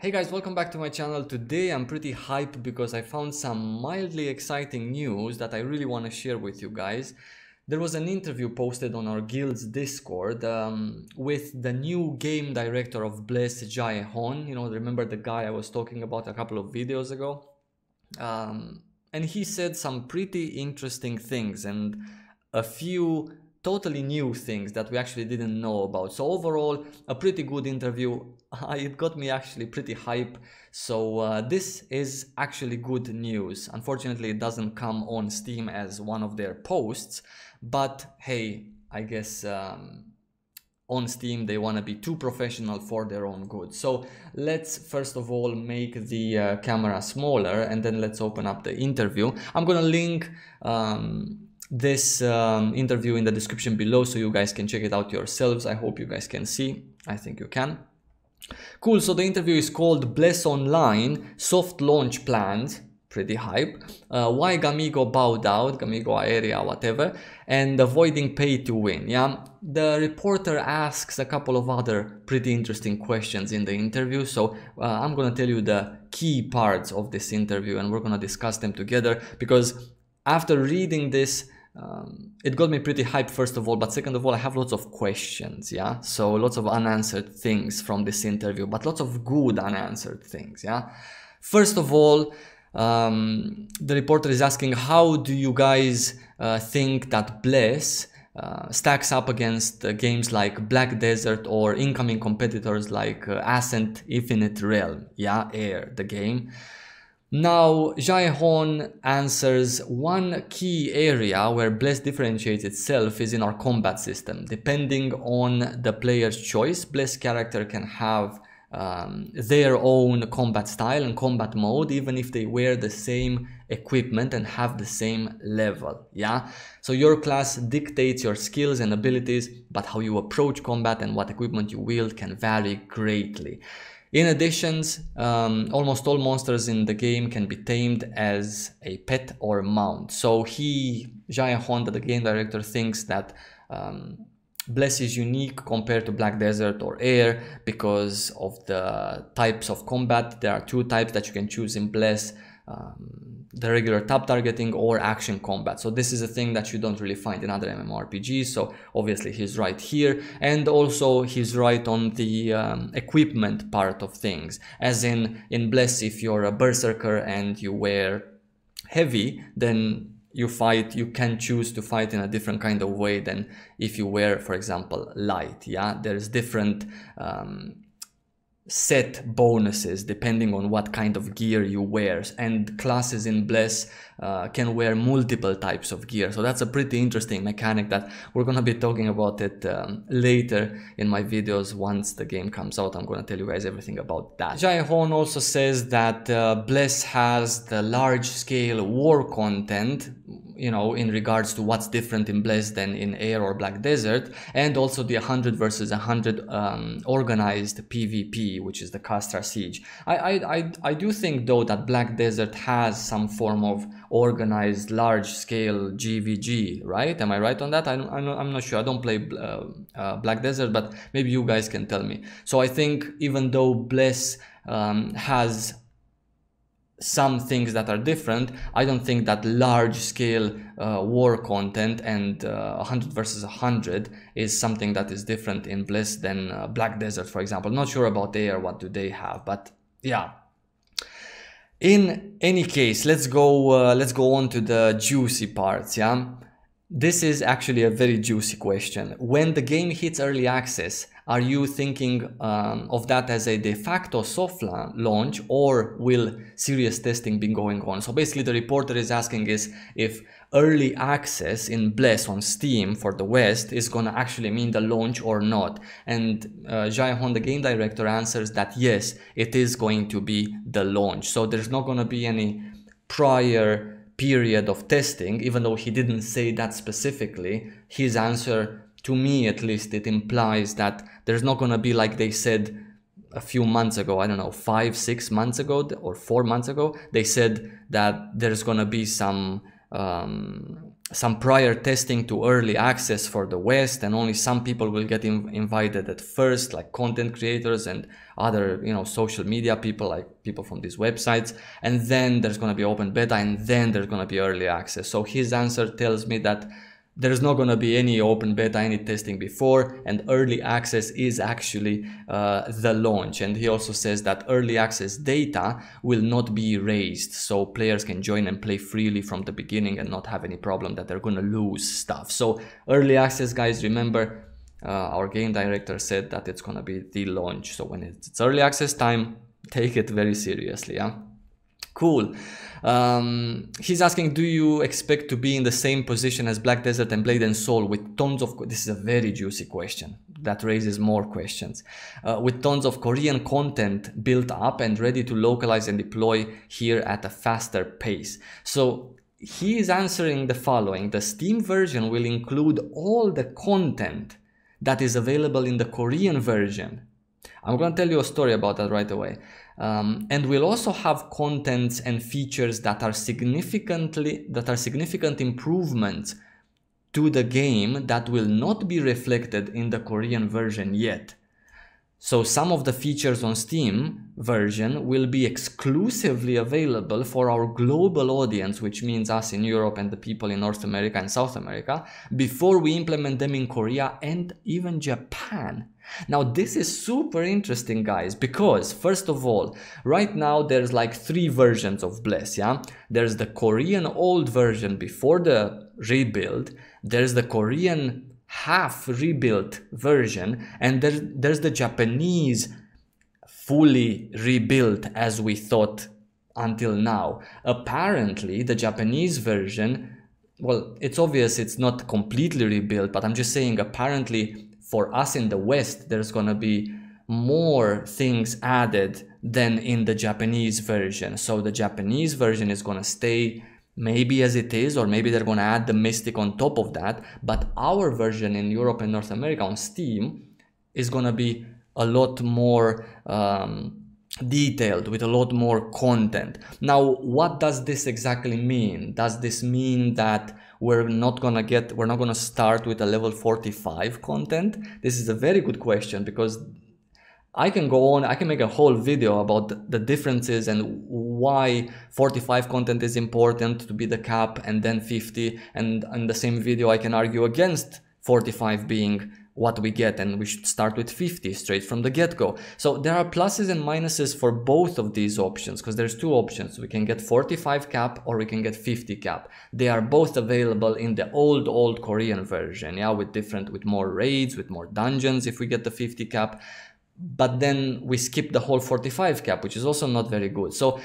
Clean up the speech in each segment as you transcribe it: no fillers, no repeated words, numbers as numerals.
Hey guys, welcome back to my channel. Today I'm pretty hyped because I found some mildly exciting news that I really want to share with you guys. There was an interview posted on our guild's Discord with the new game director of Bless, Hieron. You know, remember the guy I was talking about a couple of videos ago? And he said some pretty interesting things and a few totally new things that we actually didn't know about. So overall, a pretty good interview. It got me actually pretty hype. So this is actually good news. Unfortunately, it doesn't come on Steam as one of their posts, but hey, I guess on Steam they want to be too professional for their own good. So let's first of all make the camera smaller and then let's open up the interview. I'm gonna link this interview in the description below so you guys can check it out yourselves. I hope you guys can see. I think you can. Cool, so the interview is called Bless Online Soft Launch Plans. Pretty hype. Why Gamigo bowed out, Gamigo area, whatever, and avoiding pay to win. Yeah, the reporter asks a couple of other pretty interesting questions in the interview. So I'm gonna tell you the key parts of this interview and we're gonna discuss them together, because after reading this, it got me pretty hyped first of all, but second of all, I have lots of questions. Yeah, so lots of unanswered things from this interview, but lots of good unanswered things. Yeah, first of all, the reporter is asking, how do you guys think that Bless stacks up against games like Black Desert or incoming competitors like Ascent, Infinite Realm, yeah, Air, the game. Now, Hieron answers, one key area where Bless differentiates itself is in our combat system. Depending on the player's choice, Bless character can have their own combat style and combat mode, even if they wear the same equipment and have the same level. Yeah, so your class dictates your skills and abilities, but how you approach combat and what equipment you wield can vary greatly. In addition, almost all monsters in the game can be tamed as a pet or mount. So Hieron, the game director, thinks that Bless is unique compared to Black Desert or Air because of the types of combat. There are two types that you can choose in Bless, the regular tap targeting or action combat. So this is a thing that you don't really find in other MMORPGs. So obviously he's right here, and also he's right on the equipment part of things. As in Bless, if you're a berserker and you wear heavy, then you can choose to fight in a different kind of way than if you wear, for example, light. Yeah, there's different set bonuses depending on what kind of gear you wear, and classes in Bless can wear multiple types of gear. So that's a pretty interesting mechanic that we're gonna be talking about it later in my videos. Once the game comes out, I'm gonna tell you guys everything about that. Hieron also says that Bless has the large scale war content, you know, in regards to what's different in Bless than in Air or Black Desert, and also the 100 versus 100 organized PvP, which is the Castra Siege. I do think though that Black Desert has some form of organized large scale GVG, right? Am I right on that? I'm not sure. I don't play Black Desert, but maybe you guys can tell me. So I think even though Bless has some things that are different, I don't think that large scale war content and 100 versus 100 is something that is different in Bless than Black Desert, for example. Not sure about Air, what do they have, but yeah. In any case, let's go on to the juicy parts. Yeah, this is actually a very juicy question. When the game hits early access, are you thinking of that as a de facto soft launch, or will serious testing be going on? So basically the reporter is asking is if early access in Bless on Steam for the West is gonna actually mean the launch or not. And Hieron, the game director, answers that yes, it is going to be the launch. So there's not gonna be any prior period of testing, even though he didn't say that specifically. His answer, to me at least, it implies that there's not gonna be, like they said a few months ago, I don't know, 5-6 months ago or 4 months ago, they said that there's gonna be some some prior testing to early access for the West, and only some people will get invited at first, like content creators and other, you know, social media people, like people from these websites. And then there's going to be open beta, and then there's going to be early access. So his answer tells me that there's not going to be any open beta, any testing before, and early access is actually the launch. And he also says that early access data will not be erased, so players can join and play freely from the beginning and not have any problem that they're going to lose stuff. So early access, guys, remember, our game director said that it's going to be the launch. So when it's early access time, take it very seriously. Yeah, cool. He's asking, do you expect to be in the same position as Black Desert and Blade and Soul with tons of, this is a very juicy question that raises more questions, with tons of Korean content built up and ready to localize and deploy here at a faster pace? So he is answering the following: the Steam version will include all the content that is available in the Korean version. I'm going to tell you a story about that right away. And we'll also have contents and features that are significant improvements to the game that will not be reflected in the Korean version yet. So some of the features on Steam version will be exclusively available for our global audience, which means us in Europe and the people in North America and South America, before we implement them in Korea and even Japan. Now this is super interesting, guys, because first of all, right now there's like 3 versions of Bless, yeah? There's the Korean old version before the rebuild, there's the Korean half rebuilt version, and there's the Japanese fully rebuilt as we thought until now. Apparently the Japanese version, well, it's obvious it's not completely rebuilt, but I'm just saying apparently for us in the West there's gonna be more things added than in the Japanese version. So the Japanese version is gonna stay maybe as it is, or maybe they're gonna add the Mystic on top of that, but our version in Europe and North America on Steam is gonna be a lot more detailed, with a lot more content. Now, what does this exactly mean? Does this mean that we're not gonna start with a level 45 content? This is a very good question, because I can go on, I can make a whole video about the differences and why 45 content is important to be the cap and then 50, and in the same video I can argue against 45 being what we get and we should start with 50 straight from the get-go. So there are pluses and minuses for both of these options, because there's 2 options. We can get 45 cap or we can get 50 cap. They are both available in the old Korean version, yeah, with more raids, with more dungeons if we get the 50 cap. But then we skip the whole 45 cap, which is also not very good. So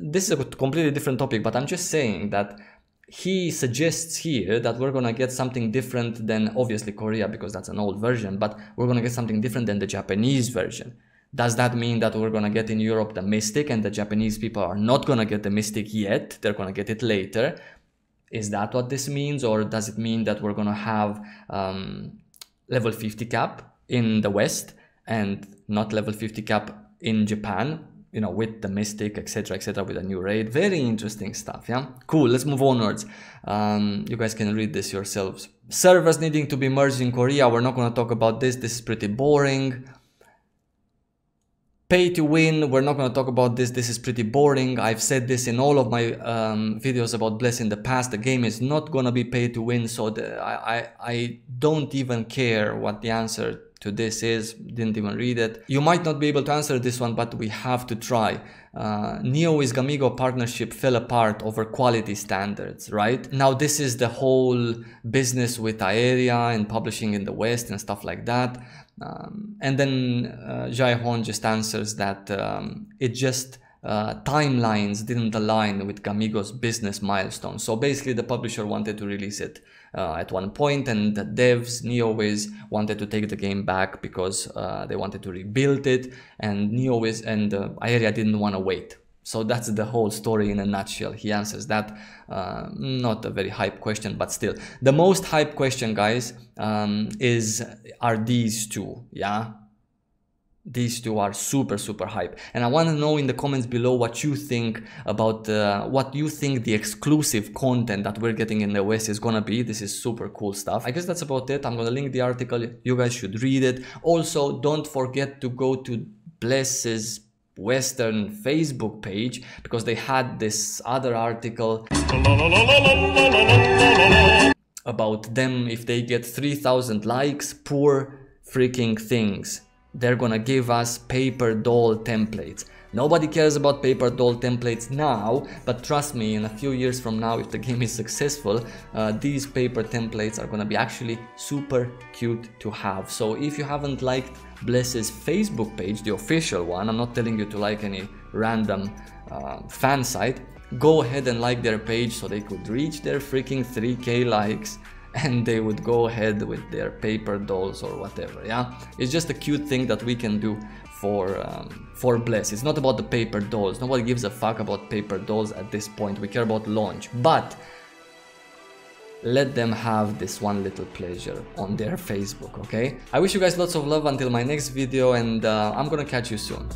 this is a completely different topic, but I'm just saying that he suggests here that we're gonna get something different than obviously Korea, because that's an old version, but we're gonna get something different than the Japanese version. Does that mean that we're gonna get in Europe the Mystic and the Japanese people are not gonna get the Mystic yet? They're gonna get it later. Is that what this means? Or does it mean that we're gonna have level 50 cap in the West and not level 50 cap in Japan, you know, with the Mystic, etc., with a new raid? Very interesting stuff, yeah? Cool, let's move onwards. You guys can read this yourselves. Servers needing to be merged in Korea, we're not going to talk about this. This is pretty boring. Pay to win, we're not going to talk about this. This is pretty boring. I've said this in all of my videos about Bless in the past. The game is not going to be pay to win, so I don't even care what the answer to this is. Didn't even read it. You might not be able to answer this one, but we have to try. Neo is Gamigo partnership fell apart over quality standards, right? Now this is the whole business with Aeria and publishing in the West and stuff like that. And then Hieron just answers that it just timelines didn't align with Gamigo's business milestones. So basically the publisher wanted to release it at one point, and the devs, NeoWiz, wanted to take the game back because they wanted to rebuild it, and NeoWiz and Aeria didn't want to wait. So that's the whole story in a nutshell. He answers that. Not a very hype question, but still. The most hype question, guys, are these two, yeah? These two are super hype, and I want to know in the comments below what you think about what you think the exclusive content that we're getting in the West is gonna be. This is super cool stuff. I guess that's about it. I'm gonna link the article, you guys should read it. Also, don't forget to go to Bless's Western Facebook page, because they had this other article about them. If they get 3,000 likes, poor freaking things, they're gonna give us paper doll templates. Nobody cares about paper doll templates now, but trust me, in a few years from now, if the game is successful, these paper templates are gonna be actually super cute to have. So if you haven't liked Bless's Facebook page, the official one, I'm not telling you to like any random fan site, go ahead and like their page so they could reach their freaking 3K likes, and they would go ahead with their paper dolls or whatever. Yeah, it's just a cute thing that we can do for Bless. It's not about the paper dolls. Nobody gives a fuck about paper dolls at this point. We care about launch, but let them have this one little pleasure on their Facebook, okay? I wish you guys lots of love until my next video, and I'm gonna catch you soon.